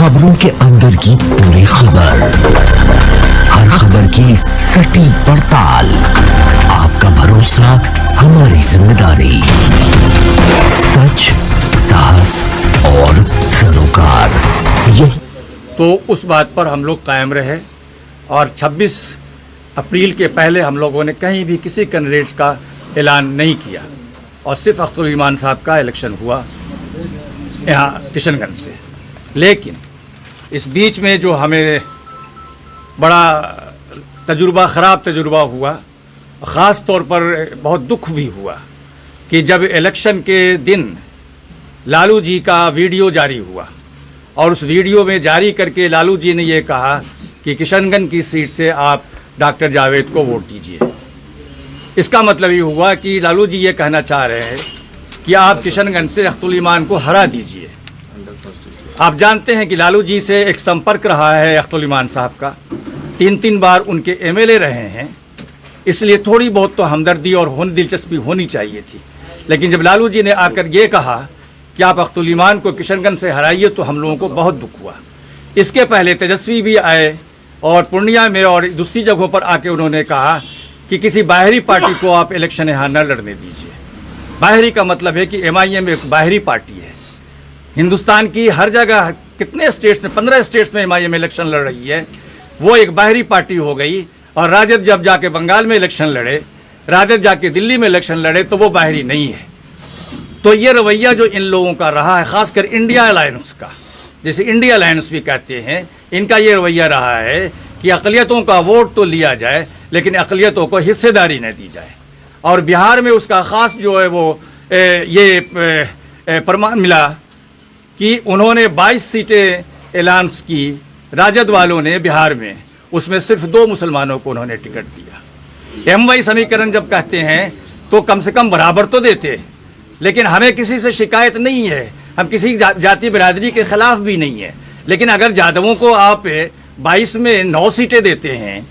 खबरों के अंदर की पूरी खबर, हर खबर की सटीक पड़ताल, आपका भरोसा हमारी जिम्मेदारी, सच, साहस और सरोकार, यही तो उस बात पर हम लोग कायम रहे। और 26 अप्रैल के पहले हम लोगों ने कहीं भी किसी कैंडिडेट्स का ऐलान नहीं किया और सिर्फ अख्तरुल ईमान साहब का इलेक्शन हुआ यहाँ किशनगंज से। लेकिन इस बीच में जो हमें बड़ा ख़राब तजुर्बा हुआ, ख़ास तौर पर बहुत दुख भी हुआ कि जब इलेक्शन के दिन लालू जी का वीडियो जारी हुआ और उस वीडियो में जारी करके लालू जी ने ये कहा कि किशनगंज की सीट से आप डॉक्टर जावेद को वोट दीजिए। इसका मतलब ये हुआ कि लालू जी ये कहना चाह रहे हैं कि आप किशनगंज से अख्तरुल ईमान को हरा दीजिए। आप जानते हैं कि लालू जी से एक संपर्क रहा है अख्तरुल ईमान साहब का, 3 बार उनके एमएलए रहे हैं, इसलिए थोड़ी बहुत तो हमदर्दी और दिलचस्पी होनी चाहिए थी। लेकिन जब लालू जी ने आकर ये कहा कि आप अख्तरुल ईमान को किशनगंज से हराइए तो हम लोगों को बहुत दुख हुआ। इसके पहले तेजस्वी भी आए और पूर्णिया में और दूसरी जगहों पर आके उन्होंने कहा कि किसी बाहरी पार्टी को आप इलेक्शन यहाँ न लड़ने दीजिए। बाहरी का मतलब है कि MIM एक बाहरी पार्टी है। हिंदुस्तान की हर जगह कितने स्टेट्स में, 15 स्टेट्स में MIM इलेक्शन लड़ रही है, वो एक बाहरी पार्टी हो गई। और राजद जब जाके बंगाल में इलेक्शन लड़े, राजद जाके दिल्ली में इलेक्शन लड़े, तो वो बाहरी नहीं है। तो ये रवैया जो इन लोगों का रहा है, ख़ासकर इंडिया अलायंस का, जिसे इंडिया अलायंस भी कहते हैं, इनका ये रवैया रहा है कि अक़लियतों का वोट तो लिया जाए लेकिन अक़लियतों को हिस्सेदारी न दी जाए। और बिहार में उसका ख़ास जो है वो ये प्रमाण मिला कि उन्होंने 22 सीटें ऐलान की राजद वालों ने बिहार में, उसमें सिर्फ 2 मुसलमानों को उन्होंने टिकट दिया। MY समीकरण जब कहते हैं तो कम से कम बराबर तो देते, लेकिन हमें किसी से शिकायत नहीं है, हम किसी जाति बिरादरी के ख़िलाफ़ भी नहीं है। लेकिन अगर यादवों को आप 22 में 9 सीटें देते हैं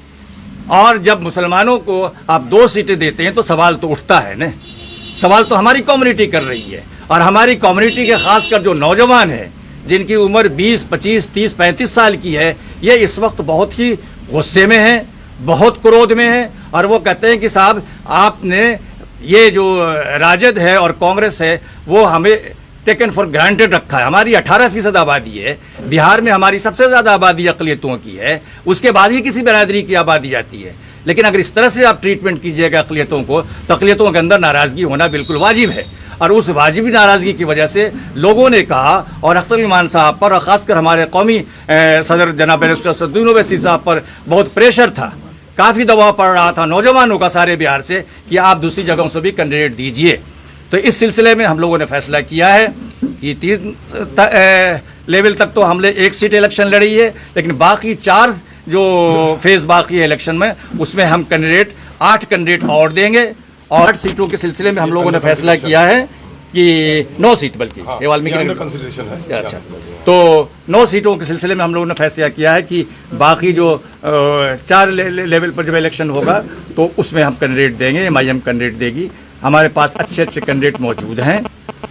और जब मुसलमानों को आप 2 सीटें देते हैं तो सवाल तो उठता है न। सवाल तो हमारी कम्युनिटी कर रही है, और हमारी कम्युनिटी के ख़ासकर जो नौजवान हैं जिनकी उम्र 20, 25, 30, 35 साल की है, ये इस वक्त बहुत ही गुस्से में हैं, बहुत क्रोध में हैं। और वो कहते हैं कि साहब आपने ये जो राजद है और कांग्रेस है वो हमें टेकन फॉर ग्रांटेड रखा है। हमारी 18% आबादी है, बिहार में हमारी सबसे ज़्यादा आबादी अक़लियतों की है, उसके बाद ही किसी बिरादरी की आबादी जाती है। लेकिन अगर इस तरह से आप ट्रीटमेंट कीजिएगा अक़लियतों को, तो अक़लियतों के अंदर नाराज़गी होना बिल्कुल वाजिब है। और उस वाजिबी नाराज़गी की वजह से लोगों ने कहा, और अख्तरुल ईमान साहब पर और ख़ासकर हमारे कौमी सदर जनाब बैरिस्टर असदुद्दीन ओवैसी साहब पर बहुत प्रेशर था, काफ़ी दबाव पड़ रहा था नौजवानों का सारे बिहार से कि आप दूसरी जगहों से भी कैंडिडेट दीजिए। तो इस सिलसिले में हम लोगों ने फैसला किया है कि 3 लेवल तक तो हमने 1 सीट इलेक्शन लड़ी है, लेकिन बाकी 4 जो फेज़ बाकी है इलेक्शन में, उसमें हम 8 कैंडिडेट और देंगे। और 8 सीटों के सिलसिले में हम लोगों ने फैसला किया है कि 9 सीट, बल्कि ये वाल्मीकि कंसिडरेशन है। अच्छा, तो 9 सीटों के सिलसिले में हम लोगों ने फैसला किया है कि बाकी जो 4 लेवल पर जब इलेक्शन होगा तो उसमें हम कैंडिडेट देंगे, MIM कैंडिडेट देगी। हमारे पास अच्छे कैंडिडेट मौजूद हैं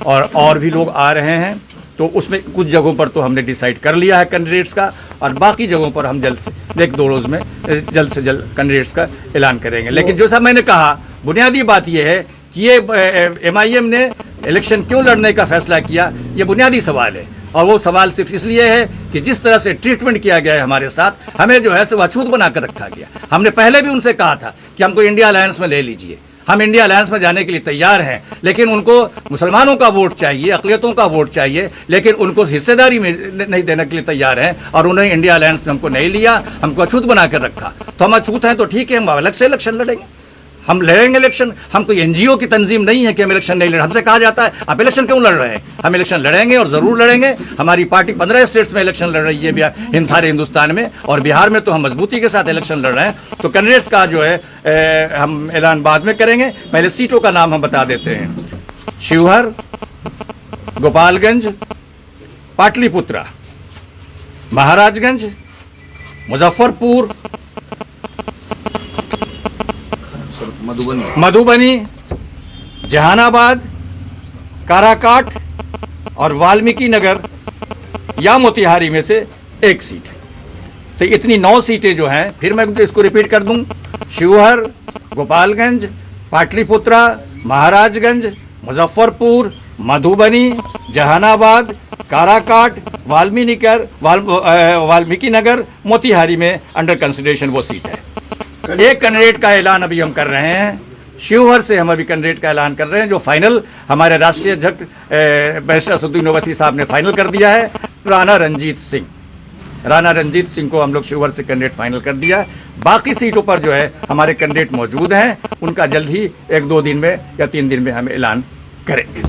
और भी लोग आ रहे हैं। तो उसमें कुछ जगहों पर तो हमने डिसाइड कर लिया है कैंडिडेट्स का, और बाकी जगहों पर हम जल्द से 1-2 रोज़ में जल्द से जल्द कैंडिडेट्स का ऐलान करेंगे। लेकिन जो सब मैंने कहा, बुनियादी बात यह है कि ये MIM ने इलेक्शन क्यों लड़ने का फैसला किया, ये बुनियादी सवाल है। और वो सवाल सिर्फ इसलिए है कि जिस तरह से ट्रीटमेंट किया गया है हमारे साथ, हमें जो है सो अछूत बना कर रखा गया। हमने पहले भी उनसे कहा था कि हमको इंडिया अलायंस में ले लीजिए, हम इंडिया अलायंस में जाने के लिए तैयार हैं, लेकिन उनको मुसलमानों का वोट चाहिए, अक़लियतों का वोट चाहिए, लेकिन उनको हिस्सेदारी में नहीं देने के लिए तैयार हैं। और उन्होंने इंडिया अलायंस में हमको नहीं लिया, हमको अछूत बना कर रखा। तो हम अछूत हैं तो ठीक है, हम अलग से इलेक्शन लड़ेंगे, हम लड़ेंगे इलेक्शन। हम कोई NGO की तंजीम नहीं है कि हम इलेक्शन नहीं लड़े। हमसे कहा जाता है आप इलेक्शन क्यों लड़ रहे हैं, हम इलेक्शन लड़ेंगे और ज़रूर लड़ेंगे। हमारी पार्टी 15 स्टेट्स में इलेक्शन लड़ रही है सारे हिंदुस्तान में, और बिहार में तो हम मजबूती के साथ इलेक्शन लड़ रहे हैं। तो कैंडिडेट्स का जो है हम ऐलान बाद में करेंगे। पहले सीटों का नाम हम बता देते हैं: शिवहर, गोपालगंज, पाटलिपुत्रा, महाराजगंज, मुजफ्फरपुर, मधुबनी, जहानाबाद, काराकाट और वाल्मीकि नगर या मोतिहारी में से 1 सीट। तो इतनी 9 सीटें जो हैं, फिर मैं इसको रिपीट कर दूं, शिवहर, गोपालगंज, पाटलिपुत्रा, महाराजगंज, मुजफ्फरपुर, मधुबनी, जहानाबाद, काराकाट, वाल्मीकि नगर, मोतिहारी में अंडर कंसिडरेशन वो सीट है। एक कैंडिडेट का ऐलान अभी हम कर रहे हैं, शिवहर से हम अभी कैंडिडेट का ऐलान कर रहे हैं, जो फाइनल हमारे राष्ट्रीय अध्यक्ष बैरिस्टर असदुद्दीन ओवैसी साहब ने फाइनल कर दिया है। राणा रंजीत सिंह को हम लोग शिवहर से कैंडिडेट फाइनल कर दिया है। बाकी सीटों पर जो है हमारे कैंडिडेट मौजूद हैं, उनका जल्द ही 1-2 दिन में या 3 दिन में हम ऐलान करेंगे।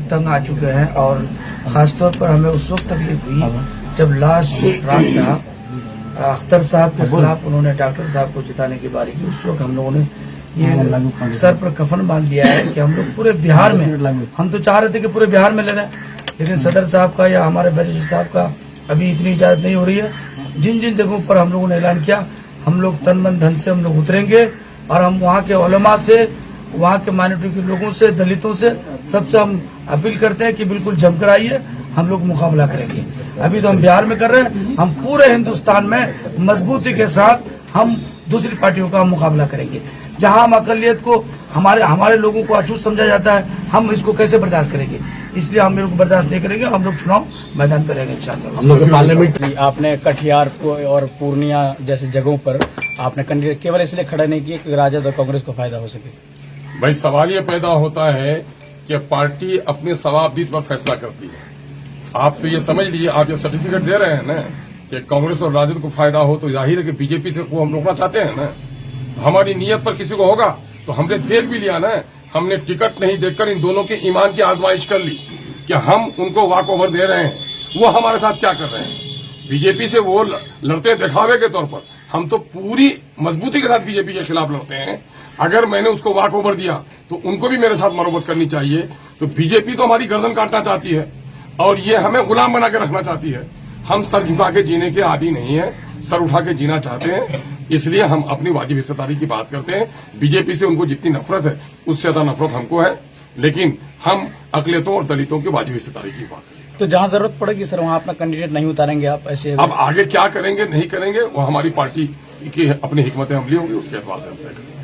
तंग आ चुके हैं और खासतौर पर हमें उस वक्त तकलीफ हुई जब लास्ट रात था, अख्तर साहब के खिलाफ उन्होंने डॉक्टर साहब को जिताने की बारी की। उस वक्त हम लोगों ने ये सर पर कफन बांध दिया है कि हम लोग पूरे बिहार में, हम तो चाह रहे थे कि पूरे बिहार में ले रहे हैं, लेकिन सदर साहब का या हमारे बैरिस्टर साहब का अभी इतनी इजाजत नहीं हो रही है। जिन जिन जगहों पर हम लोगों ने ऐलान किया, हम लोग तन मन धन से हम लोग उतरेंगे और हम वहाँ के उलमा से, वहाँ के माइनॉरिटी के लोगों से, दलितों से, सबसे हम अपील करते हैं कि बिल्कुल जमकर आइए, हम लोग मुकाबला करेंगे। अभी तो हम बिहार में कर रहे हैं, हम पूरे हिंदुस्तान में मजबूती के साथ हम दूसरी पार्टियों का मुकाबला करेंगे। जहां हम अकलियत को, हमारे लोगों को अछूत समझा जाता है, हम इसको कैसे बर्दाश्त करेंगे? इसलिए हम लोग बर्दाश्त नहीं करेंगे, हम लोग चुनाव मैदान पर रहेंगे इंशाल्लाह। हम लोग पार्लियामेंट आपने कटिहार और पूर्णिया जैसे जगहों पर आपने कैंडिडेट केवल इसलिए खड़ा नहीं किया कि राजद और कांग्रेस को फायदा हो सके। भाई सवाल ये पैदा होता है कि पार्टी अपने सवाबदीद पर फैसला करती है। आप तो ये समझ लीजिए, आप ये सर्टिफिकेट दे रहे हैं ना कि कांग्रेस और राजद को फायदा हो, तो जाहिर है कि बीजेपी से को हम रोकना चाहते हैं ना। हमारी नीयत पर किसी को होगा तो हमने देख भी लिया ना, हमने टिकट नहीं देखकर इन दोनों के ईमान की आजमाइश कर ली कि हम उनको वॉक ओवर दे रहे हैं, वो हमारे साथ क्या कर रहे हैं। बीजेपी से वो लड़ते दिखावे के तौर पर, हम तो पूरी मजबूती के साथ बीजेपी के खिलाफ लड़ते हैं। अगर मैंने उसको वॉक ओवर दिया तो उनको भी मेरे साथ मरम्मत करनी चाहिए। तो बीजेपी तो हमारी गर्दन काटना चाहती है और ये हमें गुलाम बना के रखना चाहती है। हम सर झुका के जीने के आदी नहीं है, सर उठा के जीना चाहते हैं। इसलिए हम अपनी वाजिब हिस्सेदारी की बात करते हैं। बीजेपी से उनको जितनी नफरत है उससे ज्यादा नफरत हमको है, लेकिन हम अकलियतों और दलितों की वाजिब हिस्सेदारी की बात करेंगे। तो जहां जरूरत पड़ेगी सर वहां अपना कैंडिडेट नहीं उतारेंगे आप ऐसे? अब आगे क्या करेंगे नहीं करेंगे वो हमारी पार्टी की अपनी हिकमत अमली होगी, उसके एतबार से हम तय करेंगे।